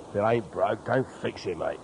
If it ain't broke, don't fix it, mate.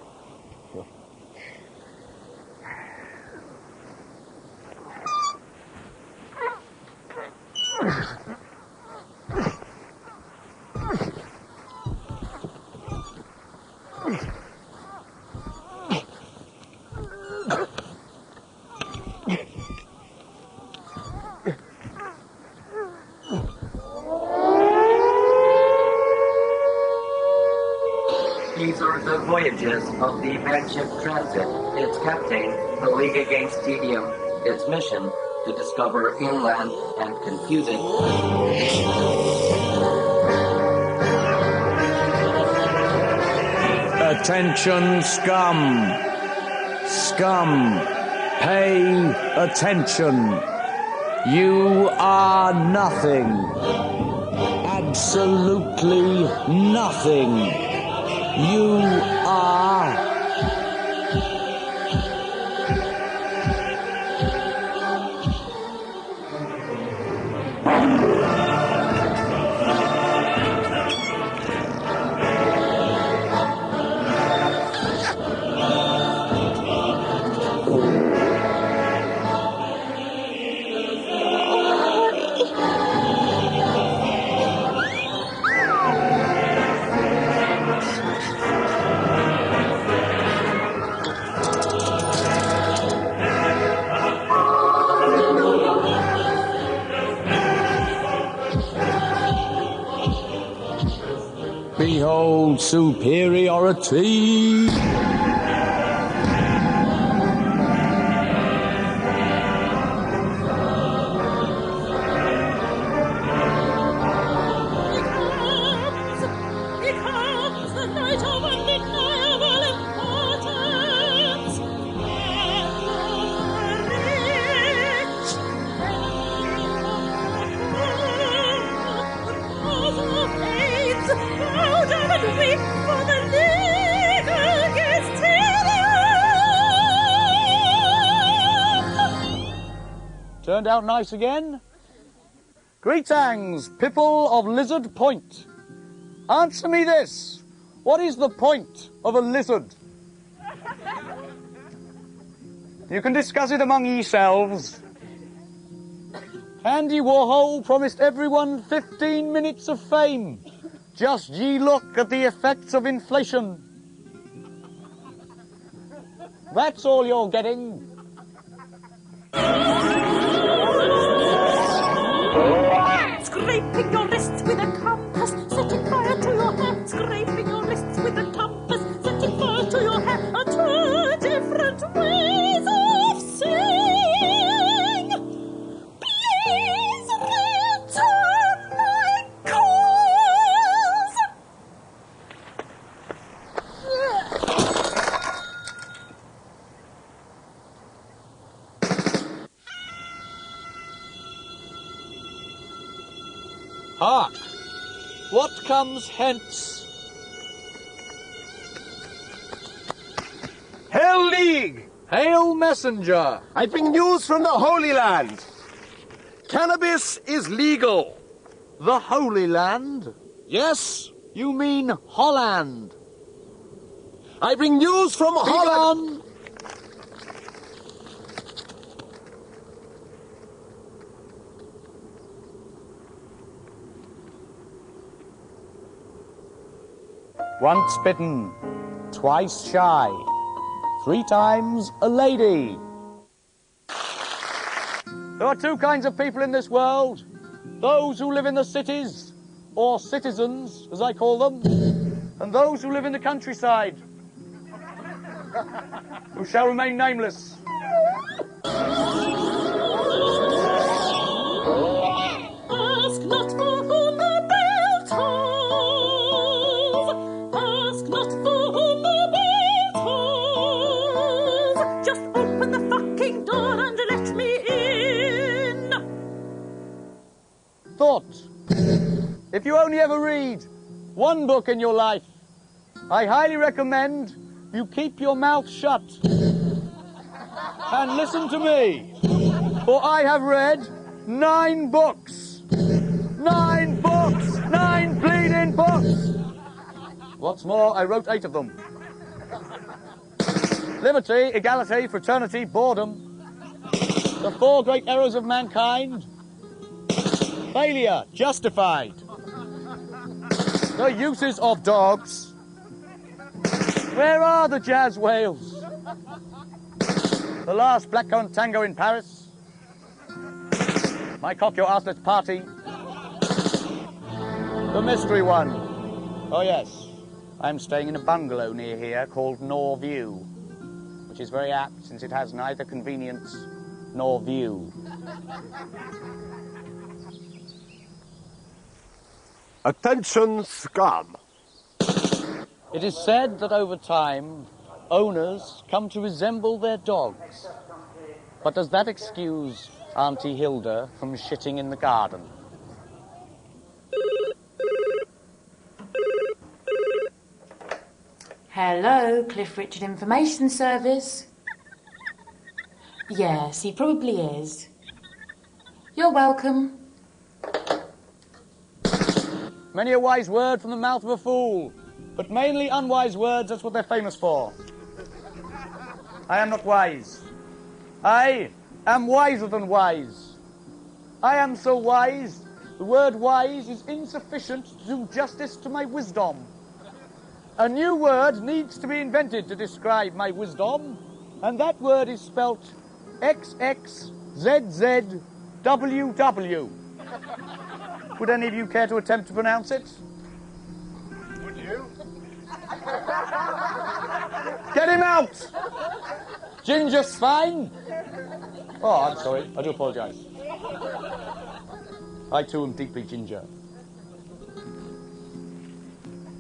These are the voyages of the Manship Transit. Its captain, the League Against Tedium. Its mission, to discover inland and confusing. Attention, Scum! Scum, pay attention. You are nothing. Absolutely nothing. You are... Behold superiority! Turned out nice again. Greetings, people of Lizard Point. Answer me this. What is the point of a lizard? You can discuss it among yourselves. Andy Warhol promised everyone 15 minutes of fame. Just ye look at the effects of inflation. That's all you're getting. Scraping your wrists with a compass, setting fire to your hair. Scraping your wrists with a compass, setting fire to your hair. Are two different ways of saying, please return my calls. Hark! What comes hence? Hail League! Hail messenger! I bring news from the Holy Land. Cannabis is legal. The Holy Land? Yes? You mean Holland? I bring news from Holland. Once bitten, twice shy, 3 times a lady. There are 2 kinds of people in this world. Those who live in the cities, or citizens, as I call them, and those who live in the countryside, who shall remain nameless. Ask not for whom the bell tolls. Ask not for whom the bell tolls. Just open the fucking door and let me in. Thought. If you only ever read 1 book in your life, I highly recommend you keep your mouth shut and listen to me, for I have read 9 books. 9 books! 9 bleeding books! What's more, I wrote 8 of them. Liberty, equality, fraternity, boredom. The 4 great errors of mankind. Failure, justified. The uses of dogs. Where are the jazz whales? The last blackcurrant tango in Paris. My cock your arselet's party. The mystery one. Oh yes, I'm staying in a bungalow near here called Norview, which is very apt since it has neither convenience nor view. Attention, Scum. It is said that over time, owners come to resemble their dogs. But does that excuse Auntie Hilda from shitting in the garden? Hello, Cliff Richard Information Service. Yes, he probably is. You're welcome. Many a wise word from the mouth of a fool, but mainly unwise words, that's what they're famous for. I am not wise. I am wiser than wise. I am so wise, the word wise is insufficient to do justice to my wisdom. A new word needs to be invented to describe my wisdom, and that word is spelt XXZZWW. Would any of you care to attempt to pronounce it? Would you? Get him out! Ginger Swine! Oh, I'm sorry. I do apologise. I too am deeply ginger.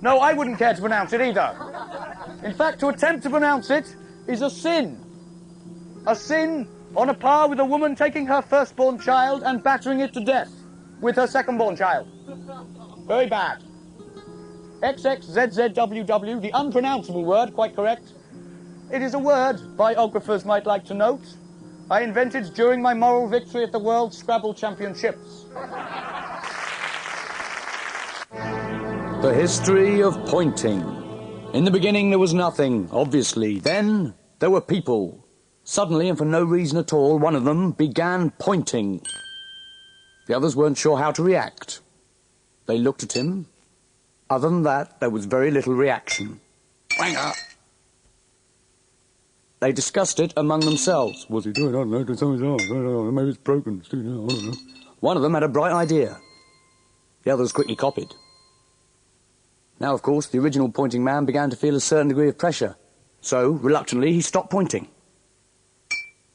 No, I wouldn't care to pronounce it either. In fact, to attempt to pronounce it is a sin. A sin on a par with a woman taking her firstborn child and battering it to death with her second-born child. Very bad. XXZZWW, the unpronounceable word, quite correct. It is a word, biographers might like to note, I invented during my moral victory at the World Scrabble Championships. The history of pointing. In the beginning there was nothing, obviously. Then there were people. Suddenly, and for no reason at all, one of them began pointing. The others weren't sure how to react. They looked at him. Other than that, there was very little reaction. Wanger! They discussed it among themselves. What's he doing? I don't know. Doing something wrong. I don't know. Maybe it's broken. I don't know. One of them had a bright idea. The others quickly copied. Now, of course, the original pointing man began to feel a certain degree of pressure. So, reluctantly, he stopped pointing.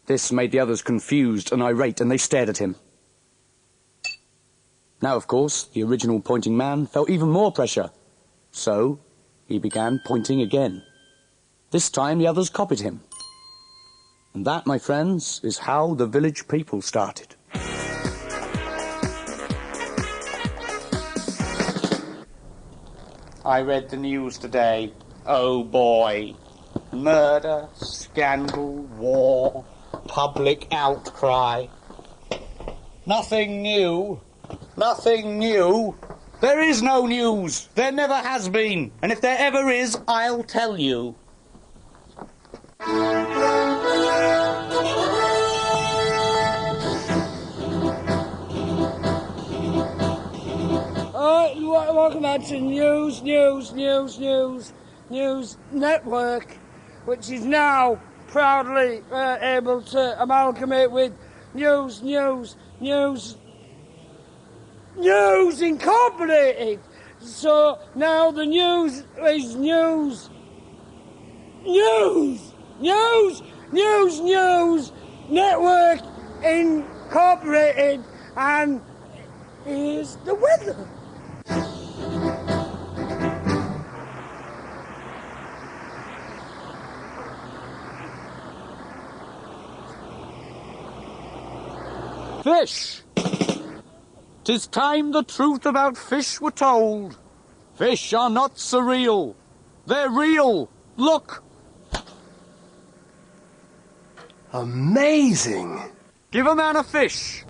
This made the others confused and irate, and they stared at him. Now, of course, the original pointing man felt even more pressure. So, he began pointing again. This time, the others copied him. And that, my friends, is how the village people started. I read the news today. Oh boy. Murder, scandal, war, public outcry. Nothing new. Nothing new. There is no news. There never has been. And if there ever is, I'll tell you. Welcome back to News Network, which is now proudly able to amalgamate with News Incorporated. So now the news is News Network Incorporated, and here's the weather. Fish! 'Tis time the truth about fish were told. Fish are not surreal. They're real. Look! Amazing! Give a man a fish.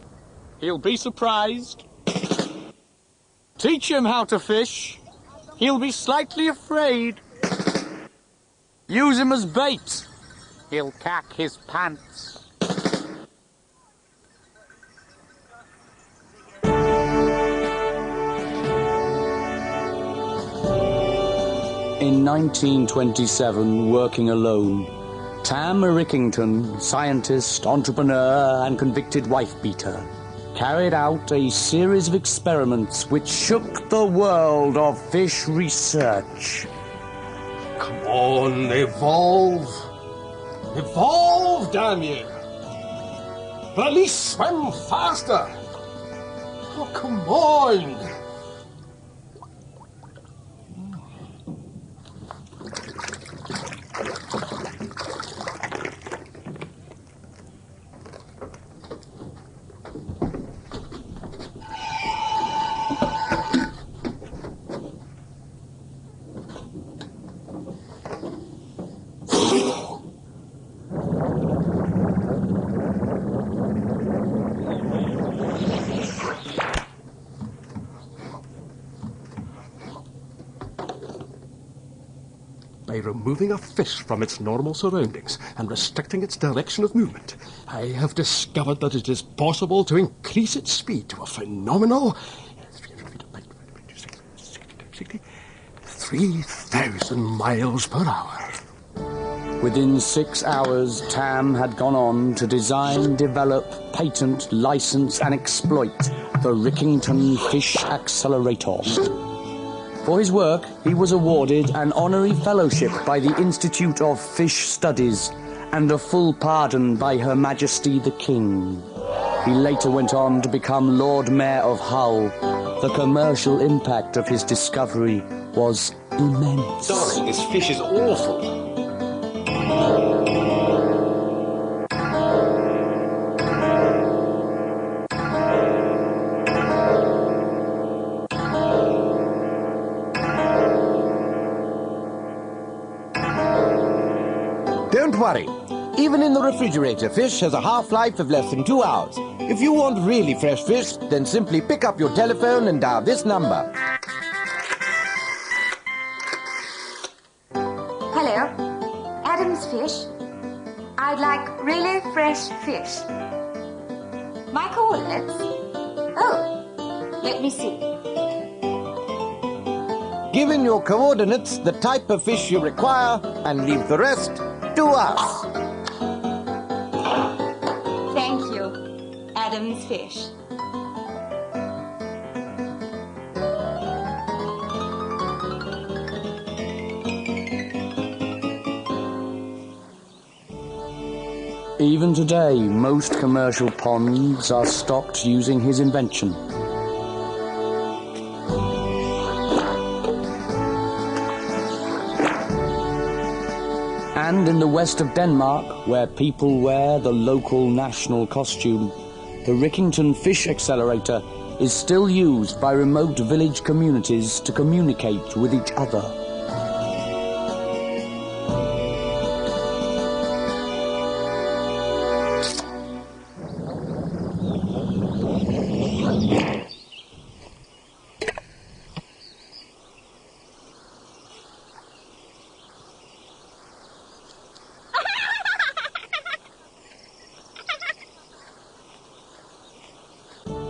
He'll be surprised. Teach him how to fish. He'll be slightly afraid. Use him as bait. He'll cack his pants. In 1927, working alone, Tam Rickington, scientist, entrepreneur, and convicted wife-beater, carried out a series of experiments which shook the world of fish research. Come on, evolve. Evolve, damn you. But at least swim faster. Oh, come on. By removing a fish from its normal surroundings and restricting its direction of movement, I have discovered that it is possible to increase its speed to a phenomenal 3,000 miles per hour. Within 6 hours, Tam had gone on to design, develop, patent, license, and exploit the Rickington Fish Accelerator. For his work, he was awarded an honorary fellowship by the Institute of Fish Studies and a full pardon by Her Majesty the King. He later went on to become Lord Mayor of Hull. The commercial impact of his discovery was immense. Darling, this fish is awful. Don't worry. Even in the refrigerator, fish has a half-life of less than 2 hours. If you want really fresh fish, then simply pick up your telephone and dial this number. Hello, Adam's Fish. I'd like really fresh fish. My coordinates? Oh, let me see. Give in your coordinates, the type of fish you require, and leave the rest to us. Thank you, Adam's Fish. Even today, most commercial ponds are stocked using his invention. And in the west of Denmark, where people wear the local national costume, the Rickington Fish Accelerator is still used by remote village communities to communicate with each other.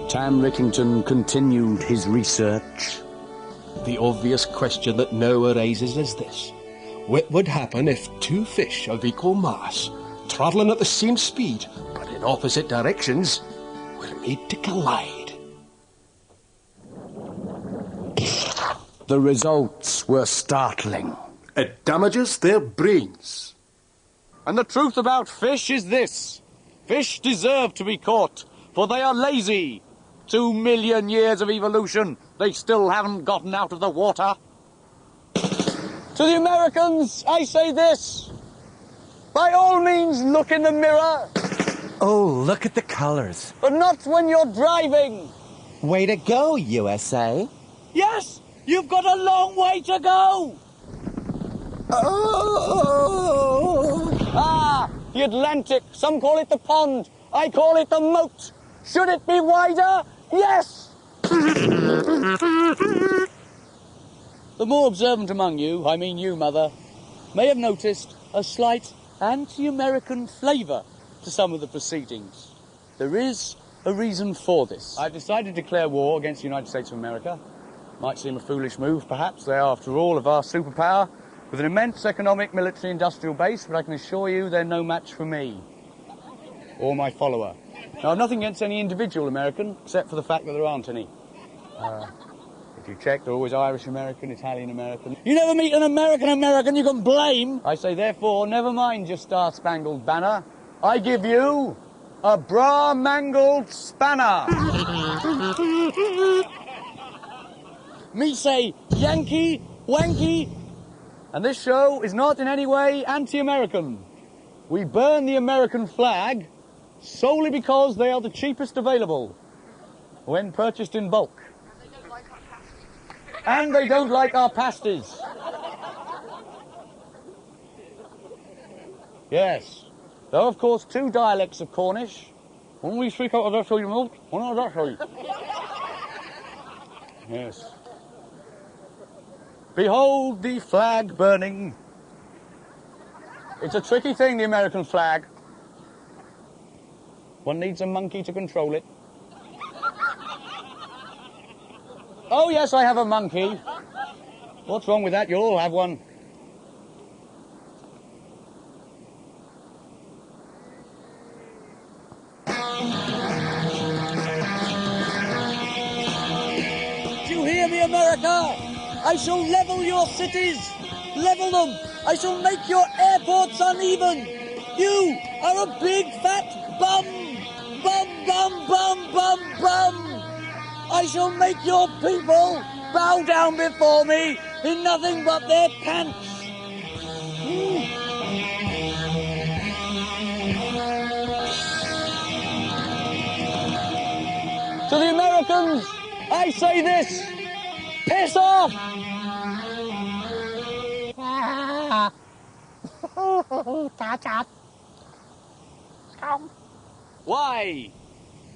Tam Rickington continued his research. The obvious question that now arises is this. What would happen if two fish of equal mass, travelling at the same speed, but in opposite directions, were made to collide? The results were startling. It damages their brains. And the truth about fish is this. Fish deserve to be caught, for they are lazy. 2 million years of evolution, they still haven't gotten out of the water. To the Americans, I say this. By all means, look in the mirror. Oh, look at the colors. But not when you're driving. Way to go, USA. Yes, you've got a long way to go. Oh! Ah, the Atlantic. Some call it the pond. I call it the moat. Should it be wider? Yes! The more observant among you, I mean you, Mother, may have noticed a slight anti-American flavour to some of the proceedings. There is a reason for this. I've decided to declare war against the United States of America. Might seem a foolish move, perhaps. They are, after all, a vast superpower with an immense economic, military, industrial base, but I can assure you they're no match for me or my follower. Now, I've nothing against any individual American, except for the fact that there aren't any. If you check, they're always Irish-American, Italian-American. You never meet an American you can blame. I say, therefore, never mind your Star-Spangled Banner. I give you a bra-mangled spanner. Me say, Yankee, wanky. And this show is not in any way anti-American. We burn the American flag solely because they are the cheapest available when purchased in bulk. And they don't like our pasties. Yes. There are, of course, two dialects of Cornish. One we speak out of that side of the mouth, one out of that side. Yes. Behold the flag burning. It's a tricky thing, the American flag. One needs a monkey to control it. Oh, yes, I have a monkey. What's wrong with that? You'll all have one. Do you hear me, America? I shall level your cities. Level them. I shall make your airports uneven. You are a big fat bum. Bum, bum, bum, bum, bum. I shall make your people bow down before me in nothing but their pants. To the Americans, I say this: piss off! Why,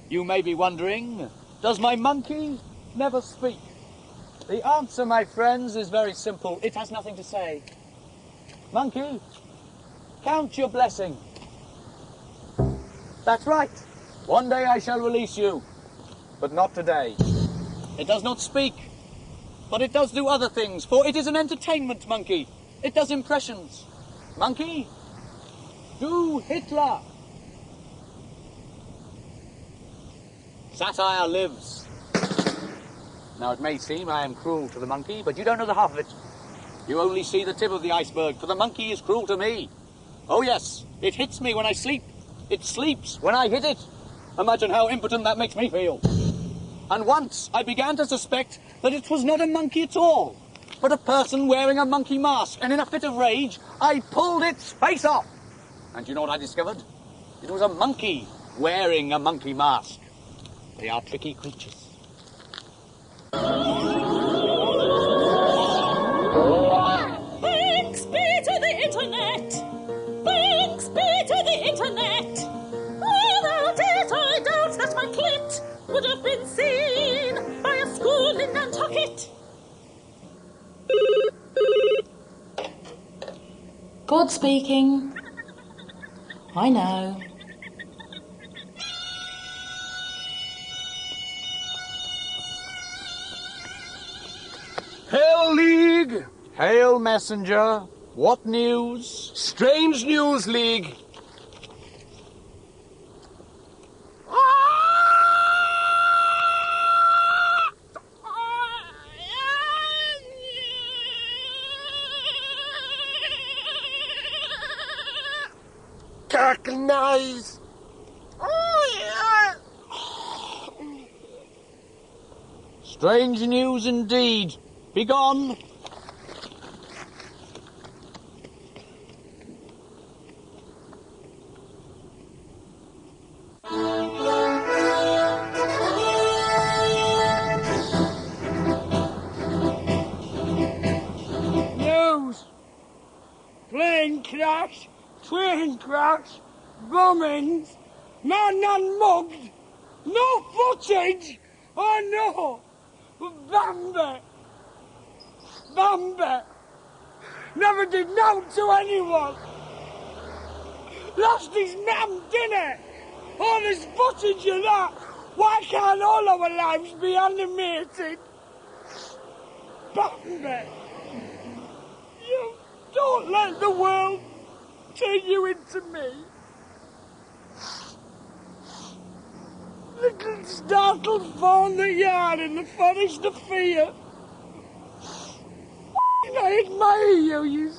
you may be wondering, does my monkey never speak? The answer, my friends, is very simple. It has nothing to say. Monkey, count your blessing. That's right. One day I shall release you, but not today. It does not speak, but it does do other things, for it is an entertainment monkey. It does impressions. Monkey, do Hitler. Satire lives. Now, it may seem I am cruel to the monkey, but you don't know the half of it. You only see the tip of the iceberg, for the monkey is cruel to me. Oh, yes, it hits me when I sleep. It sleeps when I hit it. Imagine how impotent that makes me feel. And once I began to suspect that it was not a monkey at all, but a person wearing a monkey mask, and in a fit of rage, I pulled its face off. And you know what I discovered? It was a monkey wearing a monkey mask. They are tricky creatures. Thanks be to the internet. Thanks be to the internet. Without it, I doubt that my clit would have been seen by a school in Nantucket. God speaking. I know. Hail, League! Hail, Messenger! What news? Strange news, League. Nice. Strange news indeed. Begone. News. Plane crash. Train crash. Bombings. Man unmugged. No footage. Oh no. Bambi. Bambi never did naught to anyone. Lost his nam, didn't? All this footage of that. Why can't all our lives be animated? Bambi, you don't let the world turn you into me. Little startled fawn that you are in the forest of fear. I admire you.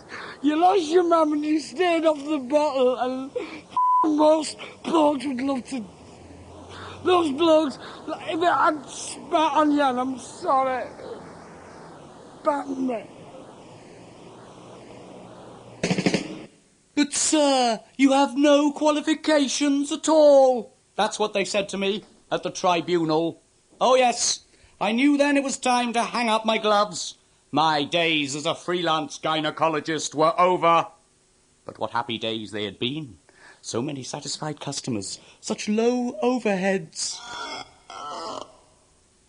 You lost your mum and you stayed off the bottle, and most blokes would love to. Those blokes, if it had spat on you, and I'm sorry. Bambi. But sir, you have no qualifications at all. That's what they said to me at the tribunal. Oh yes, I knew then it was time to hang up my gloves. My days as a freelance gynecologist were over. But what happy days they had been. So many satisfied customers, such low overheads.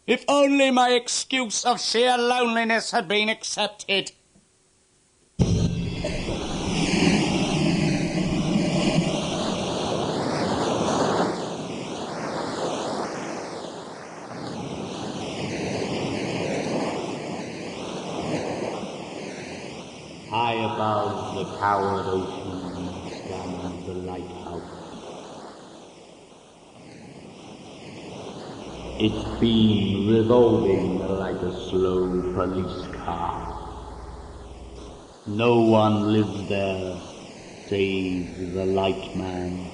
If only my excuse of sheer loneliness had been accepted. High above the towered ocean stands the lighthouse. Its beam revolving like a slow police car. No one lives there save the light man,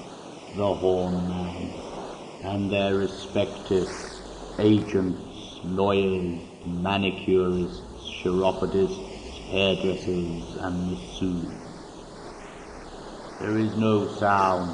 the horn man, and their respective agents, lawyers, manicurists, chiropodists, hairdressers and masseurs. There is no sound.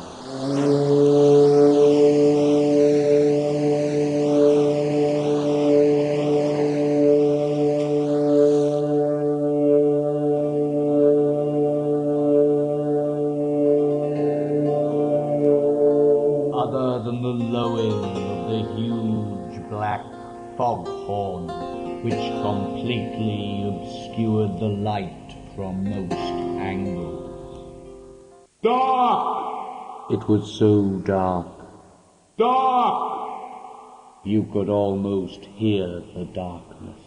Other than the lowing of the huge black foghorn, which completely obscured the light from most angles. Dark! It was so dark. Dark! You could almost hear the darkness.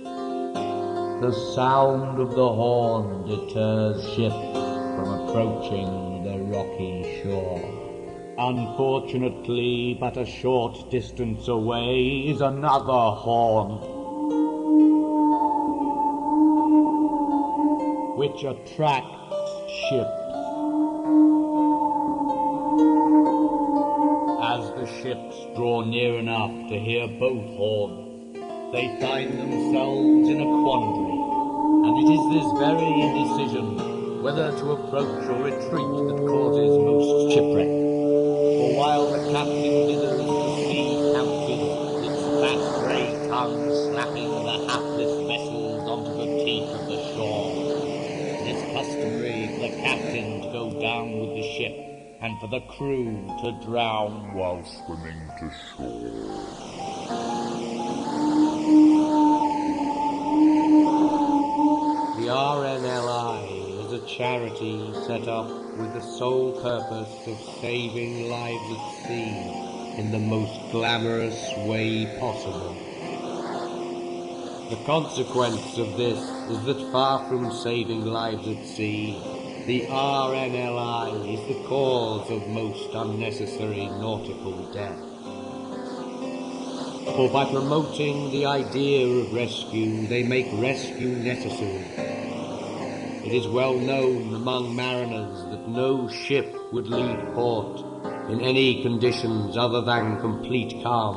The sound of the horn deters ships from approaching the rocky shore. Unfortunately, but a short distance away is another horn, which attracts ships. As the ships draw near enough to hear both horns, they find themselves in a quandary, and it is this very indecision whether to approach or retreat that causes most shipwreck. For while the captain dithers the sea counted, its fat grey tongue slapping the hapless vessels onto the teeth of the shore, it is customary for the captain to go down with the ship, and for the crew to drown while swimming to shore. The RNLI is a charity set up with the sole purpose of saving lives at sea in the most glamorous way possible. The consequence of this is that far from saving lives at sea, the RNLI is the cause of most unnecessary nautical death. For by promoting the idea of rescue, they make rescue necessary. It is well known among mariners that no ship would leave port in any conditions other than complete calm,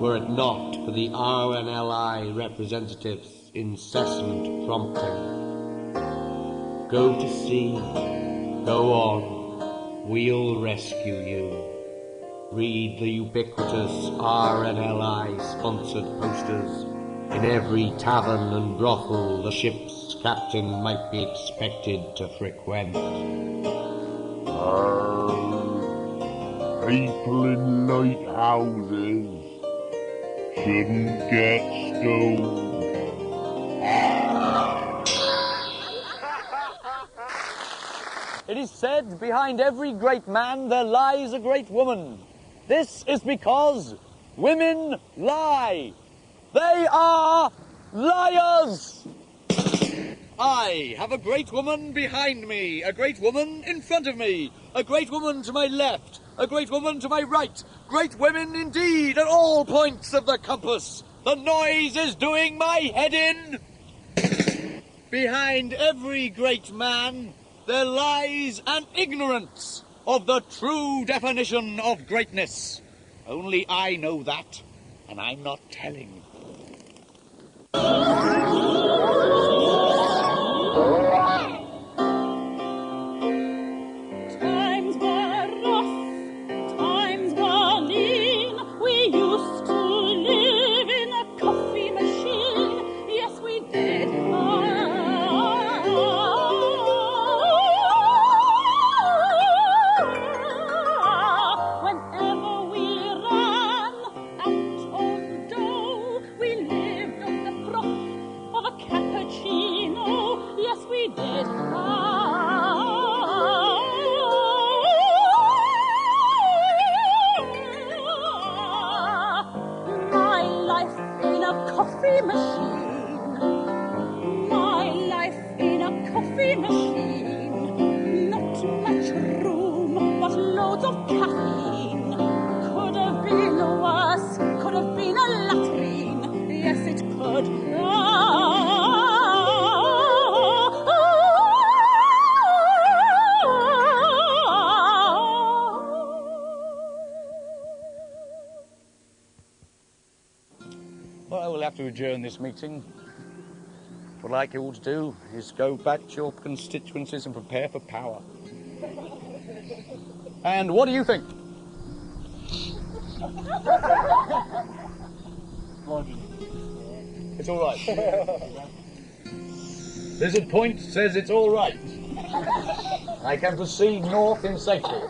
were it not for the RNLI representatives' incessant prompting. Go to sea, go on, we'll rescue you. Read the ubiquitous RNLI-sponsored posters in every tavern and brothel the ship's captain might be expected to frequent. People in lighthouses shouldn't get stoned. It is said, behind every great man there lies a great woman. This is because women lie. They are liars. I have a great woman behind me, a great woman in front of me, a great woman to my left, a great woman to my right, great women indeed at all points of the compass. The noise is doing my head in. Behind every great man there lies an ignorance of the true definition of greatness. Only I know that, and I'm not telling. Times were rough, times were lean. We used to live in a coffee machine. Yes, we did. Whenever we ran out of dough, we lived on the froth of a cappuccino. Yes, we did. My life in a coffee machine. My life in a coffee machine. Not much room, but loads of caffeine. Could have been worse, could have been a latrine. Yes, it could. Well, I will have to adjourn this meeting. What I'd like you all to do is go back to your constituencies and prepare for power. And what do you think? It's all right. Lizard Point says it's all right. I can proceed north in safety.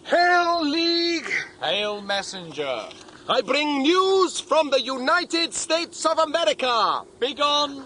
Hail, League! Hail, messenger! I bring news from the United States of America! Begone!